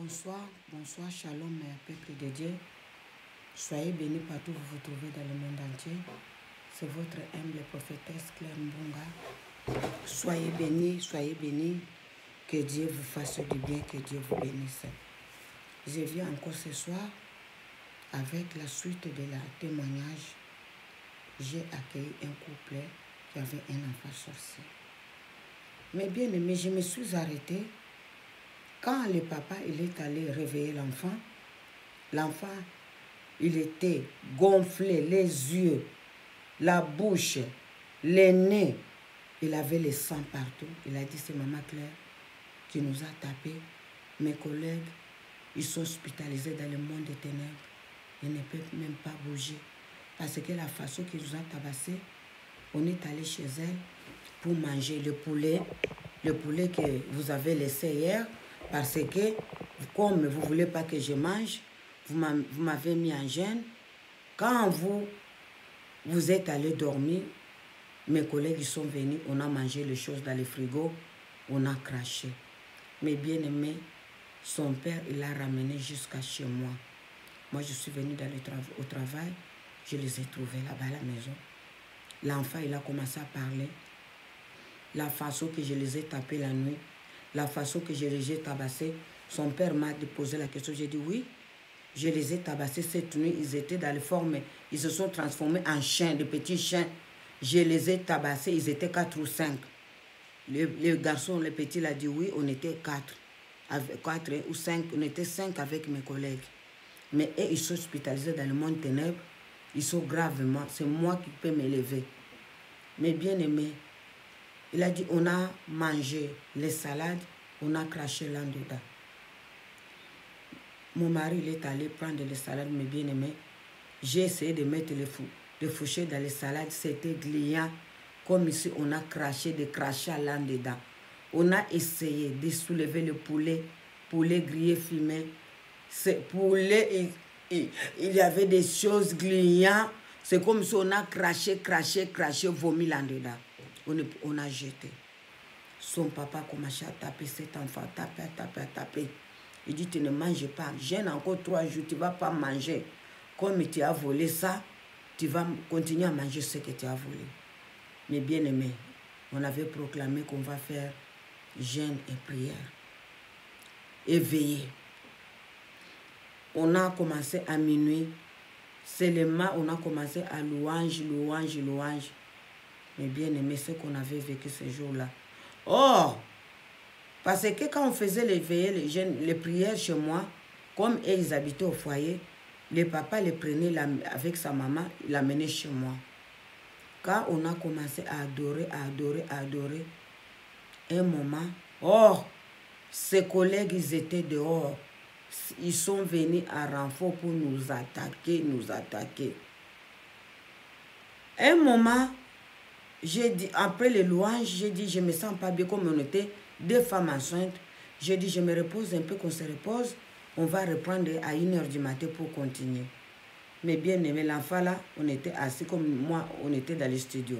Bonsoir, bonsoir, shalom, peuple de Dieu. Soyez bénis partout où vous vous trouvez dans le monde entier. C'est votre humble prophétesse Claire Mbunga. Soyez bénis. Que Dieu vous fasse du bien, que Dieu vous bénisse. Je viens encore ce soir avec la suite de la témoignage. J'ai accueilli un couple qui avait un enfant sorcier. Mais bien aimé, je me suis arrêtée. Quand le papa il est allé réveiller l'enfant, il était gonflé, les yeux, la bouche, les nez. Il avait le sang partout. Il a dit, c'est Maman Claire qui nous a tapé. Mes collègues, ils sont hospitalisés dans le monde des ténèbres. Ils ne peuvent même pas bouger. Parce que la façon qu'ils nous ont tabassé, on est allé chez elle pour manger le poulet que vous avez laissé hier. Parce que, comme vous ne voulez pas que je mange, vous m'avez mis en gêne. Quand vous êtes allé dormir, mes collègues sont venus, on a mangé les choses dans le frigo, on a craché. Mais bien aimé, son père, il l'a ramené jusqu'à chez moi. Moi, je suis venue au travail, je les ai trouvés là-bas à la maison. L'enfant, il a commencé à parler. La façon que je les ai tapés la nuit, la façon que je les ai tabassés, son père m'a posé la question. J'ai dit oui, je les ai tabassés cette nuit. Ils étaient dans les formes, ils se sont transformés en chiens, de petits chiens. Je les ai tabassés, ils étaient 4 ou 5. Le garçon, le petit, il a dit oui, on était 4 ou 5, on était 5 avec mes collègues. Mais eux, ils sont hospitalisés dans le monde ténèbres, ils sont gravement, c'est moi qui peux m'élever. Mais bien aimé, il a dit, on a mangé les salades, on a craché là-dedans. Mon mari, il est allé prendre les salades, mais bien aimé, j'ai essayé de mettre les fouchées dans les salades, c'était gluant. Comme ici, on a craché des crachats là-dedans. On a essayé de soulever le poulet grillé, fumé. Ce poulet, il y avait des choses gluantes. C'est comme si on a craché, vomi là-dedans. On a jeté. Son papa a commencé à taper cet enfant, taper. Il dit, tu ne manges pas. Gêne encore 3 jours, tu ne vas pas manger. Comme tu as volé ça, tu vas continuer à manger ce que tu as volé. Mais bien aimé, on avait proclamé qu'on va faire jeûne et prière. Éveillé. On a commencé à minuit. Seulement, on a commencé à louange. Mais bien aimé, ce qu'on avait vécu ce jour-là. Oh! Parce que quand on faisait les veillées, les jeûnes, les prières chez moi, comme ils habitaient au foyer, le papa les prenait avec sa maman, il l'amenait chez moi. Quand on a commencé à adorer, un moment, oh, ses collègues, ils étaient dehors. Ils sont venus à renfort pour nous attaquer. Un moment, j'ai dit, après les louanges, j'ai dit, je ne me sens pas bien comme on était 2 femmes enceintes. J'ai dit, je me repose un peu, qu'on se repose. On va reprendre à 1h du matin pour continuer. Mais bien aimé, l'enfant là, on était assis comme moi, on était dans le studio.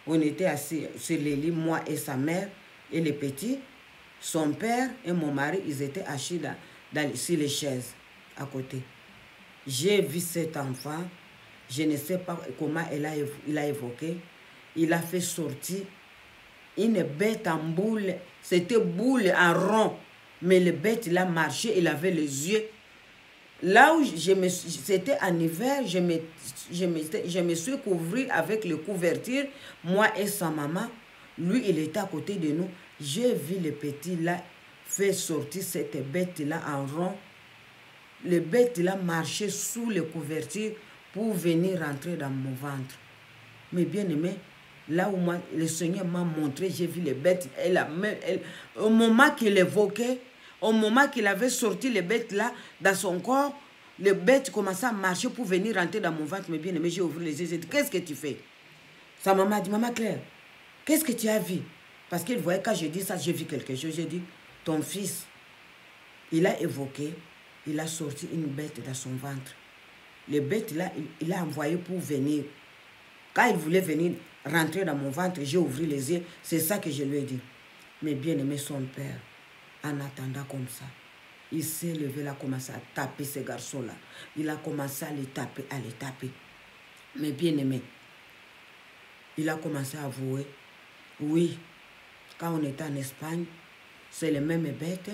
On était assis sur les lits, moi et sa mère et les petits. Son père et mon mari, ils étaient assis sur les chaises à côté. J'ai vu cet enfant, je ne sais pas comment il a évoqué. Il a fait sortir une bête en boule. C'était boule en rond. Mais le bête, il a marché, il avait les yeux. Là où c'était en hiver, je me suis couvert avec le couverture, moi et sa maman. Lui, il était à côté de nous. J'ai vu le petit là faire sortir cette bête-là en rond. Le bête là marchait sous les couvertures pour venir rentrer dans mon ventre. Mais bien aimé, là où le Seigneur m'a montré, j'ai vu les bêtes. Au moment qu'il évoquait, au moment qu'il avait sorti les bêtes là dans son corps, les bêtes commençaient à marcher pour venir rentrer dans mon ventre. Mais bien aimé, j'ai ouvert les yeux, j'ai dit, qu'est-ce que tu fais? Sa maman a dit, Maman Claire, qu'est-ce que tu as vu? Parce qu'il voyait, quand je dis ça, j'ai vu quelque chose. J'ai dit, ton fils, il a évoqué, il a sorti une bête dans son ventre. Les bêtes là, il a envoyé pour venir. Quand il voulait venir rentrer dans mon ventre, j'ai ouvert les yeux. C'est ça que je lui ai dit. Mais bien aimé son père, en attendant comme ça, Il s'est levé, il a commencé à taper ce garçon-là. Il a commencé à les taper, Mais bien aimé, il a commencé à avouer, oui, quand on était en Espagne, c'est le même bête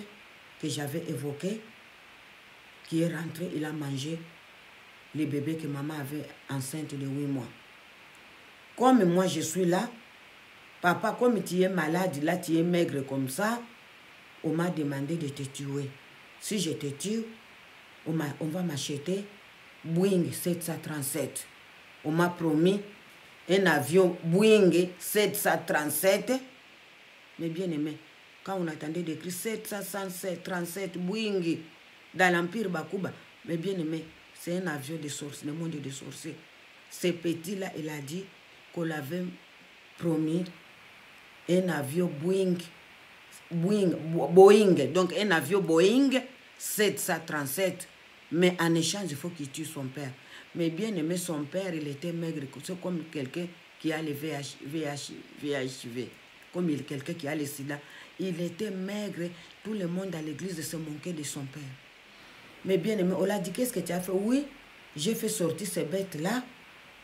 que j'avais évoqué, qui est rentré, il a mangé les bébés que maman avait enceinte de 8 mois. Comme moi je suis là, papa, comme tu es malade, là tu es maigre comme ça, on m'a demandé de te tuer. Si je te tue, on va m'acheter Boeing 737. On m'a promis un avion Boeing 737. Mais bien aimé, quand on attendait d'écrire 737 Boeing dans l'Empire Bakuba, mais bien aimé, c'est un avion de sorciers, le monde des sorciers. Ce petit-là, il a dit qu'on l'avait promis un avion Boeing, donc un avion Boeing 737. Mais en échange, il faut qu'il tue son père. Mais bien aimé, son père, il était maigre. C'est comme quelqu'un qui a le VHV. Comme quelqu'un qui a le sida. Il était maigre. Tout le monde à l'église se moquait de son père. Mais bien aimé, on l'a dit, qu'est-ce que tu as fait? Oui, j'ai fait sortir ce bête-là,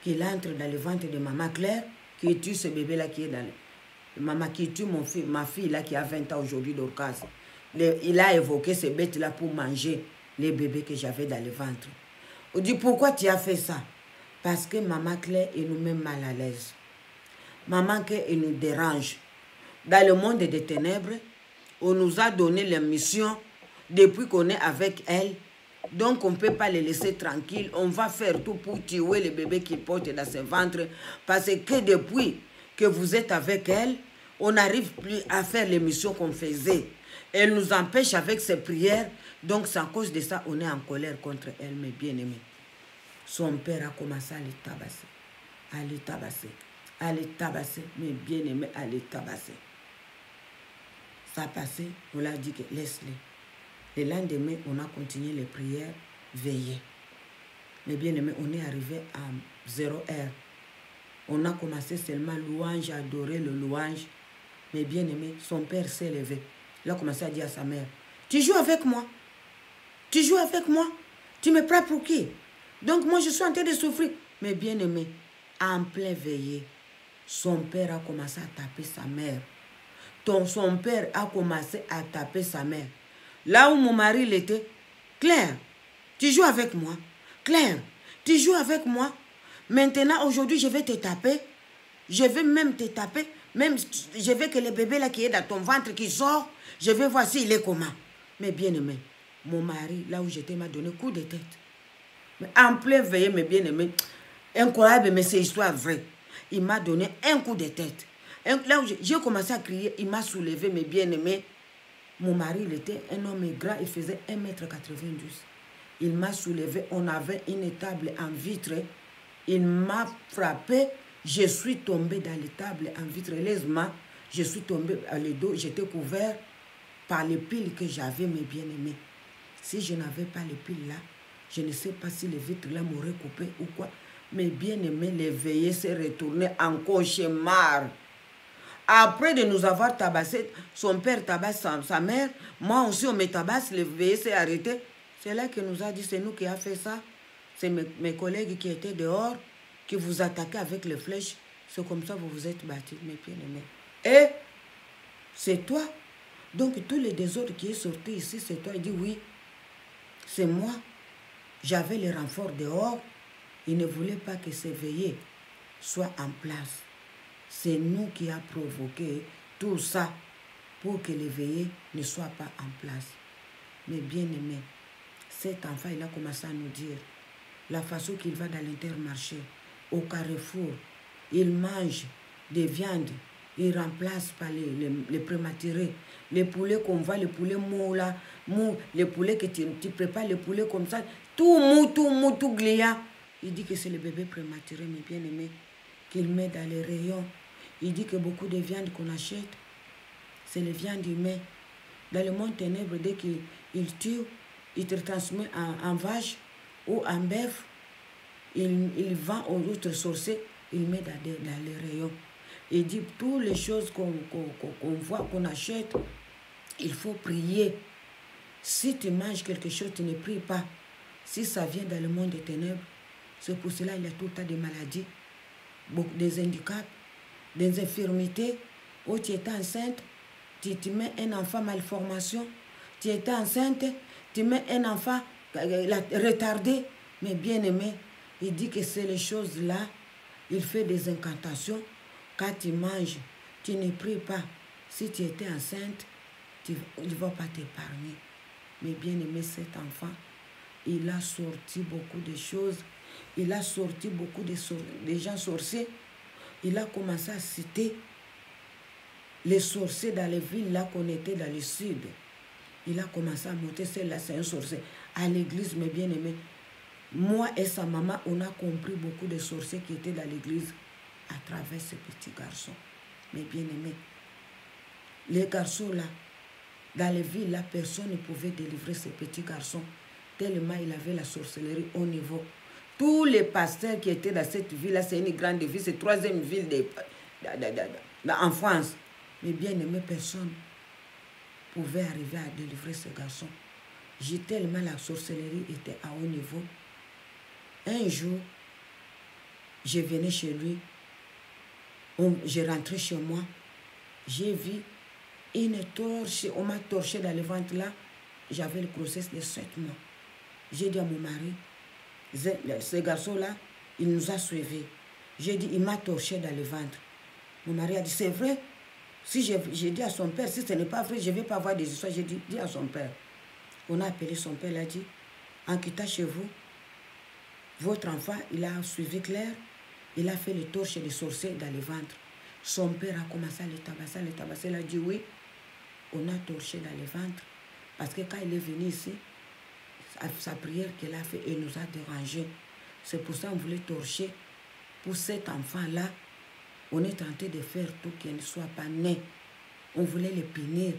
qu'il entre dans le ventre de maman Claire, qui tue ce bébé-là qui est dans le... Maman qui tue ma fille là qui a 20 ans aujourd'hui d'Orcas. Il a évoqué ce bête-là pour manger les bébés que j'avais dans le ventre. On dit, pourquoi tu as fait ça? Parce que maman Claire, elle nous met mal à l'aise. Maman Claire, elle nous dérange. Dans le monde des ténèbres, on nous a donné la mission depuis qu'on est avec elle. Donc, on ne peut pas les laisser tranquilles. On va faire tout pour tuer les bébés qui portent dans ses ventres. Parce que depuis que vous êtes avec elle, on n'arrive plus à faire les missions qu'on faisait. Elle nous empêche avec ses prières. Donc, c'est à cause de ça on est en colère contre elle, mes bien-aimés. Son père a commencé à les tabasser. À les tabasser. À les tabasser, mes bien-aimés, à les tabasser. Ça a passé, on l'a dit que laisse-les. Le lendemain, on a continué les prières, veillées. Mais bien aimé, on est arrivé à 0 heure. On a commencé seulement louange, adorer le louange. Mais bien aimé, son père s'est levé. Il a commencé à dire à sa mère, tu joues avec moi? Tu joues avec moi? Tu me prends pour qui? Donc moi je suis en train de souffrir. Mais bien aimé, en plein veillée, son père a commencé à taper sa mère. Son père a commencé à taper sa mère. Là où mon mari il était, Claire, tu joues avec moi. Claire, tu joues avec moi. Maintenant, aujourd'hui, je vais te taper. Je vais même te taper. Même, je veux que le bébé là qui est dans ton ventre, qui sort, je vais voir s'il est comment. Mais bien aimé, mon mari, là où j'étais, m'a donné coup de tête. Mais en plein veillée, mes bien aimés, incroyable, mais c'est histoire vraie. Il m'a donné un coup de tête. Là où j'ai commencé à crier, il m'a soulevé, mes bien-aimés. Mon mari, il était un homme grand, il faisait 1,90 m. Il m'a soulevé, on avait une table en vitre. Il m'a frappé, je suis tombé dans les tables en vitre. Heureusement, je suis tombé à le dos, j'étais couvert par les piles que j'avais, mes bien-aimés. Si je n'avais pas les piles là, je ne sais pas si les vitres là m'auraient coupé ou quoi. Mais bien-aimé, l'éveillé s'est retourné en cauchemar. Après de nous avoir tabassé, son père tabasse sa mère, moi aussi on me tabasse, l'éveillé s'est arrêté. C'est là qu'il nous a dit, c'est nous qui avons fait ça. C'est mes collègues qui étaient dehors, qui vous attaquaient avec les flèches. C'est comme ça que vous vous êtes battus, mes bien-aimés. Et c'est toi. Donc tous les désordres qui est sorti ici, c'est toi. Il dit oui, c'est moi. J'avais les renforts dehors. Il ne voulait pas que ce veillé soit en place. C'est nous qui avons provoqué tout ça pour que l'éveillé ne soit pas en place. Mais bien aimé, cet enfant, il a commencé à nous dire la façon qu'il va dans l'Intermarché, au Carrefour, il mange des viandes, il remplace par les prématurés. Les poulets qu'on voit, les poulets mous là, les poulets que tu prépares, les poulets comme ça, tout mou, tout gléant. Il dit que c'est le bébé prématuré, mais bien aimé, qu'il met dans les rayons. Il dit que beaucoup de viandes qu'on achète, c'est les viandes humaines. Dans le monde ténèbre, dès qu'il tue, il te transmet en vache ou en bœuf. Il vend aux autres sorciers, il met dans les rayons. Il dit toutes les choses qu'on voit, qu'on achète, il faut prier. Si tu manges quelque chose, tu ne pries pas. Si ça vient dans le monde des ténèbres, c'est pour cela qu'il y a tout le tas de maladies, des handicaps, des infirmités. Où tu étais enceinte, tu mets un enfant malformation. Tu étais enceinte, tu mets un enfant retardé. Mais bien aimé, il dit que c'est les choses-là. Il fait des incantations. Quand tu manges, tu ne pries pas. Si tu étais enceinte, il ne va pas t'épargner. Mais bien aimé, cet enfant, il a sorti beaucoup de choses. Il a sorti beaucoup de gens sorciers. Il a commencé à citer les sorciers dans les villes là qu'on était dans le sud. Il a commencé à monter, celle-là c'est un sorcier. À l'église, mes bien-aimés, moi et sa maman, on a compris beaucoup de sorciers qui étaient dans l'église à travers ce petit garçon. Mes bien-aimés, les garçons là, dans les villes là, personne ne pouvait délivrer ce petit garçon, tellement il avait la sorcellerie au niveau. Tous les pasteurs qui étaient dans cette ville là, c'est une grande ville, c'est la 3e ville en France. Mais bien aimé, personne pouvait arriver à délivrer ce garçon. J'ai tellement la sorcellerie était à haut niveau. Un jour, je venais chez lui, je rentrais chez moi, j'ai vu une torche, on m'a torché dans le ventre là, j'avais le grossesse de 7 mois. J'ai dit à mon mari, ce garçon-là, il nous a suivis. J'ai dit, il m'a torché dans le ventre. Mon mari a dit, c'est vrai. Si j'ai dit à son père, si ce n'est pas vrai, je ne vais pas avoir des histoires. J'ai dit à son père. On a appelé son père, il a dit, en quittant chez vous, votre enfant, il a suivi Claire, il a fait les torches des sorciers dans le ventre. Son père a commencé à le tabasser, il a dit oui, on a torché dans le ventre. Parce que quand il est venu ici, sa prière qu'il a fait, il nous a dérangés. C'est pour ça qu'on voulait torcher. Pour cet enfant-là, on est tenté de faire tout qu'il ne soit pas né. On voulait le punir.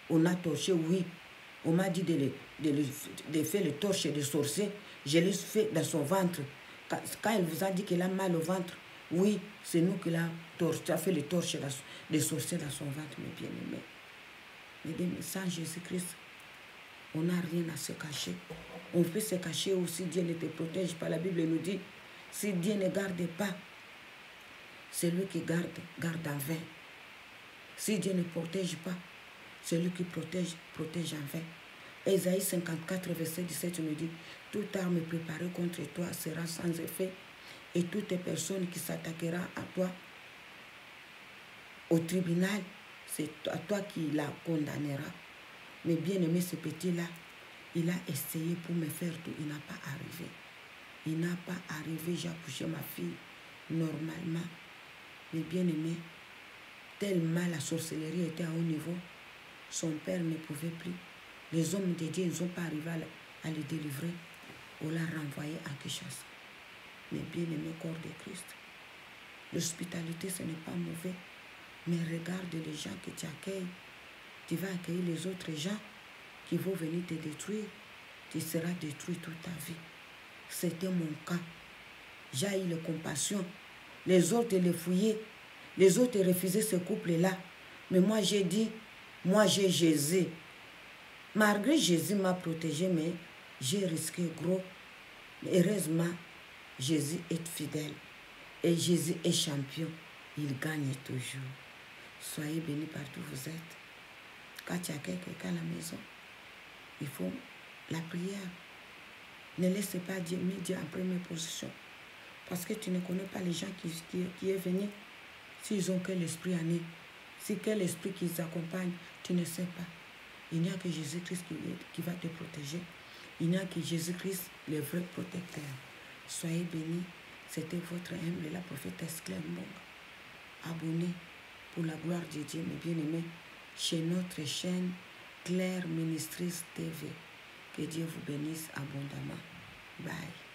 On a torché, oui. On m'a dit de faire le torche des sorciers. Je l'ai fait dans son ventre. Quand il vous a dit qu'il a mal au ventre, oui, c'est nous qui l'avons fait le torche des sorciers dans son ventre, mes bien-aimés. Mais sans Jésus-Christ, on n'a rien à se cacher. On peut se cacher aussi, Dieu ne te protège pas. La Bible nous dit, si Dieu ne garde pas, celui qui garde en vain. Si Dieu ne protège pas, celui qui protège en vain. Ésaïe 54, verset 17 nous dit, toute arme préparée contre toi sera sans effet, et toute personne qui s'attaquera à toi au tribunal, c'est à toi qui la condamnera. Mais bien aimé, ce petit-là, il a essayé pour me faire tout, il n'a pas arrivé. Il n'a pas arrivé, j'ai accouché ma fille normalement. Mais bien aimé, tellement la sorcellerie était à haut niveau, son père ne pouvait plus. Les hommes de Dieu, ils ne sont pas arrivés à le délivrer. On l'a renvoyé à Kinshasa. Mais bien aimé, corps de Christ, l'hospitalité, ce n'est pas mauvais. Mais regarde les gens que tu accueilles. Tu vas accueillir les autres gens qui vont venir te détruire. Tu seras détruit toute ta vie. C'était mon cas. J'ai eu la compassion. Les autres les fouillaient. Les autres refusaient ce couple-là. Mais moi, j'ai dit, moi, j'ai Jésus. Malgré Jésus m'a protégé, mais j'ai risqué gros. Mais heureusement, Jésus est fidèle. Et Jésus est champion. Il gagne toujours. Soyez bénis partout où vous êtes. Quand tu accueilles quelqu'un à la maison, il faut la prière. Ne laissez pas Dieu mettre Dieu en première position. Parce que tu ne connais pas les gens qui est venu. S'ils ont quel esprit en eux, si quel esprit qui les accompagne, tu ne sais pas. Il n'y a que Jésus-Christ qui va te protéger. Il n'y a que Jésus-Christ, le vrai protecteur. Soyez bénis. C'était votre humble, la prophétesse Claire Mbonga. Abonnez pour la gloire de Dieu, mes bien-aimés, chez notre chaîne Claire Ministries TV. Que Dieu vous bénisse abondamment. Bye.